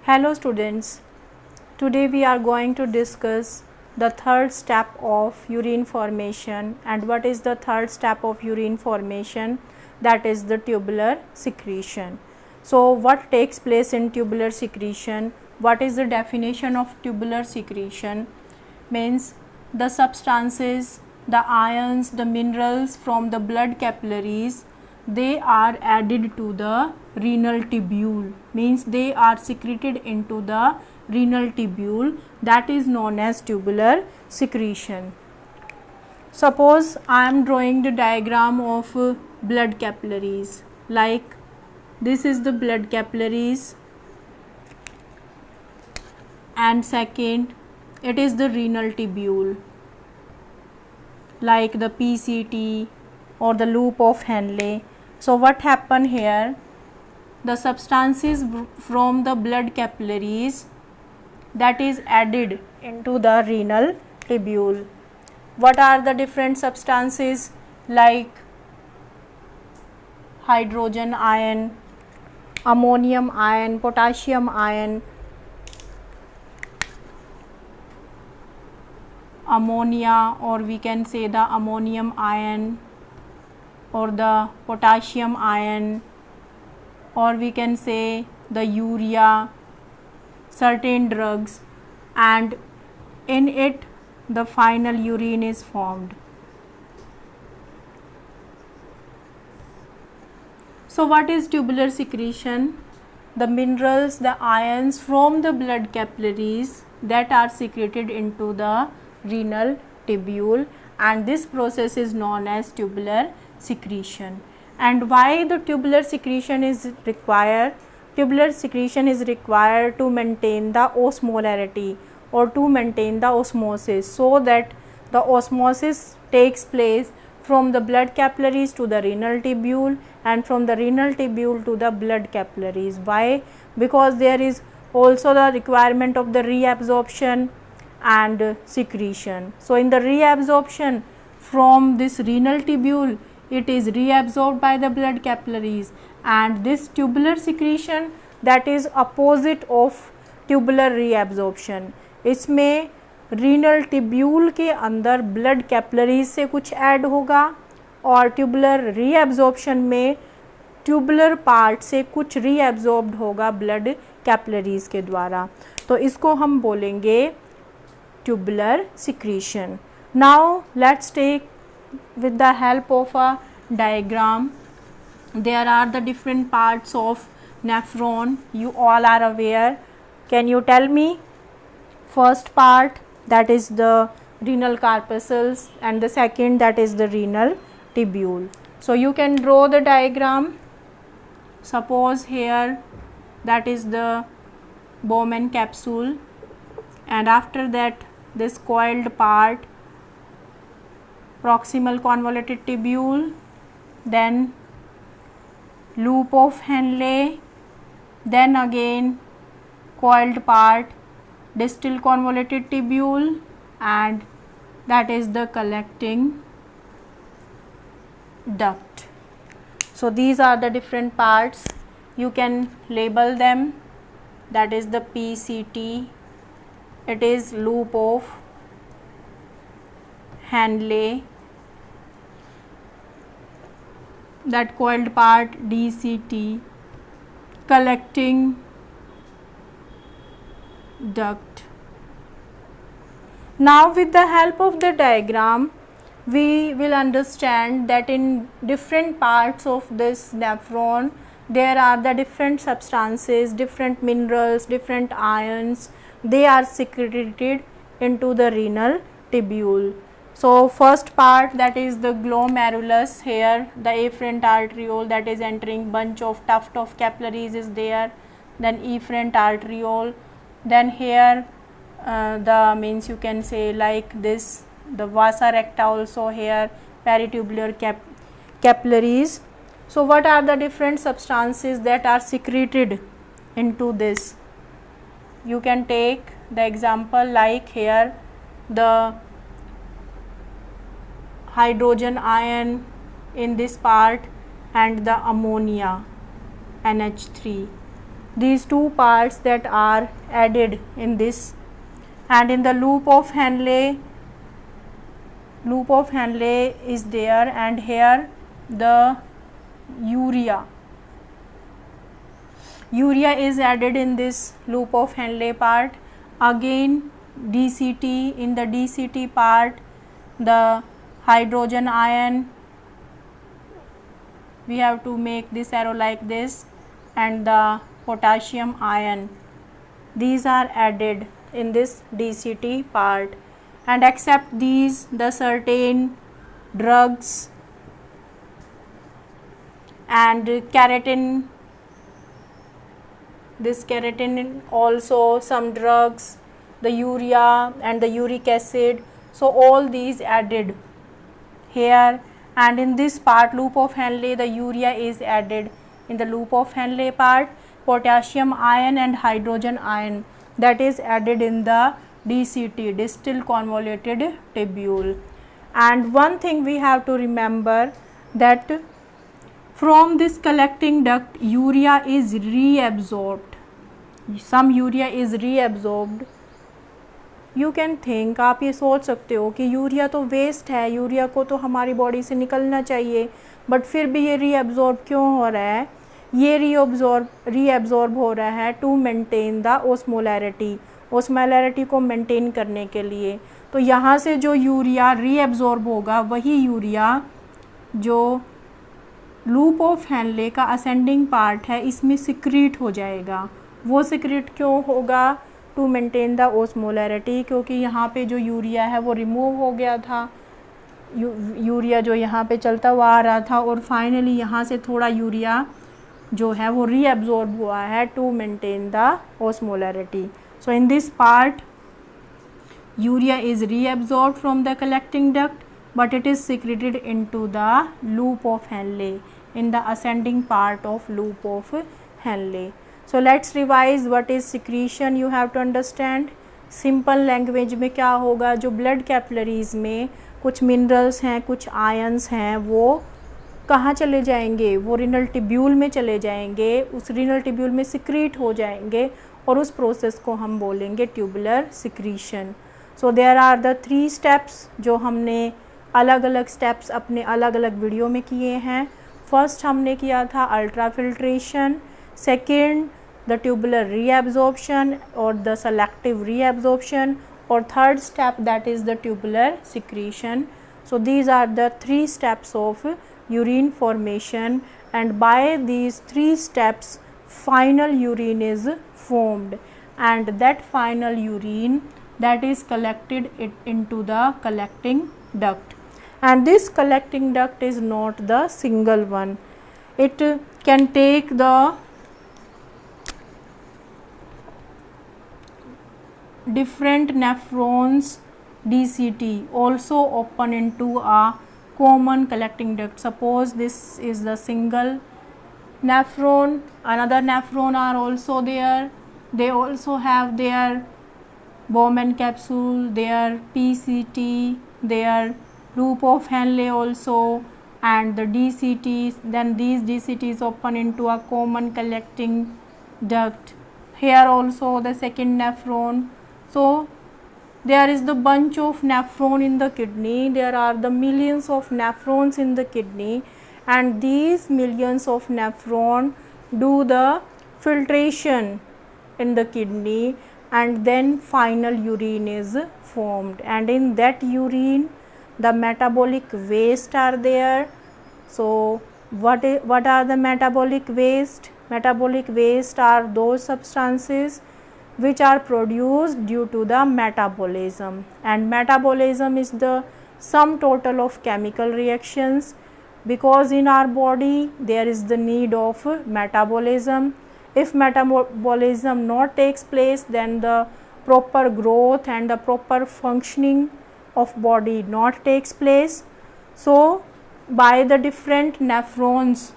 Hello students, today we are going to discuss the third step of urine formation. And what is the third step of urine formation? That is the tubular secretion. So what takes place in tubular secretion? What is the definition of tubular secretion? Means the substances, the ions, the minerals from the blood capillaries, they are added to the renal tubule, means they are secreted into the renal tubule, that is known as tubular secretion. Suppose I am drawing the diagram of blood capillaries, like this is the blood capillaries, and second it is the renal tubule, like the PCT or the loop of Henle. So what happened here? The substances from the blood capillaries that is added into the renal tubule. What are the different substances? Like hydrogen ion, ammonium ion, potassium ion, ammonia, or we can say the ammonium ion, or the potassium ion, or we can say the urea, certain drugs, and in it the final urine is formed. So what is tubular secretion? The minerals, the ions from the blood capillaries that are secreted into the renal tubule, and this process is known as tubular secretion. And why the tubular secretion is required? Tubular secretion is required to maintain the osmolarity or to maintain the osmosis, so that the osmosis takes place from the blood capillaries to the renal tubule and from the renal tubule to the blood capillaries. Why? Because there is also the requirement of the reabsorption and secretion. So in the reabsorption from this renal tubule, it is reabsorbed by the blood capillaries, and this tubular secretion that is opposite of tubular reabsorption. इसमें renal tubule के अंदर blood capillaries से कुछ add होगा और tubular reabsorption में tubular part से कुछ रीएब्जॉर्ब्ड होगा ब्लड कैपिलरीज के द्वारा. तो इसको हम बोलेंगे tubular secretion. Now let's take with the help of a diagram. There are the different parts of nephron, you all are aware. Can you tell me? First part, that is the renal corpuscles, and the second, that is the renal tubule. So you can draw the diagram. Suppose here that is the Bowman capsule, and after that this coiled part, proximal convoluted tubule, then loop of Henle, then again coiled part, distal convoluted tubule, and that is the collecting duct. So these are the different parts. You can label them. That is the PCT, it is loop of Henle, that coiled part DCT, collecting duct. Now with the help of the diagram, we will understand that in different parts of this nephron there are the different substances, different minerals, different ions, they are secreted into the renal tubule. So first part, that is the glomerulus, here the afferent arteriole that is entering bunch of tuft of capillaries is there, then efferent arteriole, then here the means you can say like this, the vasa recta also here, peritubular capillaries. So what are the different substances that are secreted into this? You can take the example like here the hydrogen ion in this part and the ammonia NH3. these two parts that are added in this, and in the loop of Henle is there, and here the urea is added in this loop of Henle part. Again DCT, in the DCT part the hydrogen ion, we have to make this arrow like this, and the potassium ion, these are added in this DCT part. And except these, the certain drugs and keratin, this keratin also, some drugs, the urea and the uric acid, so all these added here. And in this part, loop of Henle, the urea is added in the loop of Henle part, potassium ion and hydrogen ion, that is added in the DCT, distal convoluted tubule. And one thing we have to remember, that from this collecting duct urea is reabsorbed, some urea is reabsorbed. You can think, आप ये सोच सकते हो कि urea तो waste है, urea को तो हमारी बॉडी से निकलना चाहिए, बट फिर भी ये रीअब्जॉर्ब क्यों हो रहा है? ये रीअब्जॉर्ब हो रहा है टू मेंटेन द ओस्मोलैरिटी को मेंटेन करने के लिए। तो यहाँ से जो यूरिया रीअब्जॉर्ब होगा वही यूरिया जो लूप ऑफ हेनले का असेंडिंग पार्ट है इसमें सिक्रीट हो जाएगा। वो सिक्रीट क्यों होगा? टू मेंटेन द ओस्मोलैरिटी, क्योंकि यहाँ पे जो यूरिया है वो रिमूव हो गया था, यूरिया जो यहाँ पे चलता हुआ आ रहा था, और फाइनली यहाँ से थोड़ा यूरिया जो है वो रीअब्जॉर्ब हुआ है to maintain the osmolarity. So in this part urea is reabsorb from the collecting duct, but it is secreted into the loop of Henle, in the ascending part of loop of Henle. So let's revise what is secretion, you have to understand. Simple language में क्या होगा, जो blood capillaries में कुछ minerals हैं, कुछ ions हैं, वो कहाँ चले जाएंगे? वो renal tubule में चले जाएंगे, उस renal tubule में secrete हो जाएंगे, और उस process को हम बोलेंगे tubular secretion. So there are the 3 steps जो हमने अलग अलग स्टेप्स अपने अलग अलग वीडियो में किए हैं। फर्स्ट हमने किया था ultrafiltration, second the tubular reabsorption और द सेलेक्टिव रीएब्जॉर्प्शन, और third step that is the tubular secretion. So these are the 3 steps of urine formation, and by these 3 steps final urine is formed, and that final urine that is collected into the collecting duct. And this collecting duct is not the single one, it can take the different nephrons. DCT also open into a common collecting duct. Suppose this is the single nephron, another nephron are also there, they also have their Bowman capsule, their PCT, their loop of Henle also, and the DCTs. Then these DCTs open into a common collecting duct. Here also the second nephron. So there is the bunch of nephron in the kidney. There are the millions of nephrons in the kidney, and these millions of nephron do the filtration in the kidney, and then final urine is formed, and in that urine the metabolic waste are there. So what are the metabolic waste? Metabolic waste are those substances which are produced due to the metabolism, and metabolism is the sum total of chemical reactions, because in our body there is the need of metabolism. If metabolism not takes place, then the proper growth and the proper functioning of body not takes place. So by the different nephrons,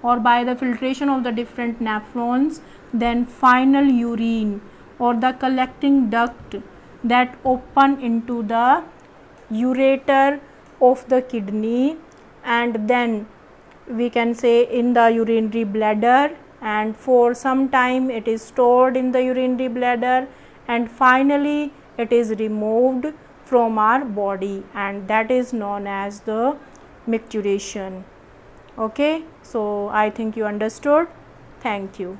or by the filtration of the different nephrons, then final urine or the collecting duct that open into the ureter of the kidney, and then we can say in the urinary bladder, and for some time it is stored in the urinary bladder, and finally it is removed from our body, and that is known as the micturition. Okay, so I think you understood. Thank you.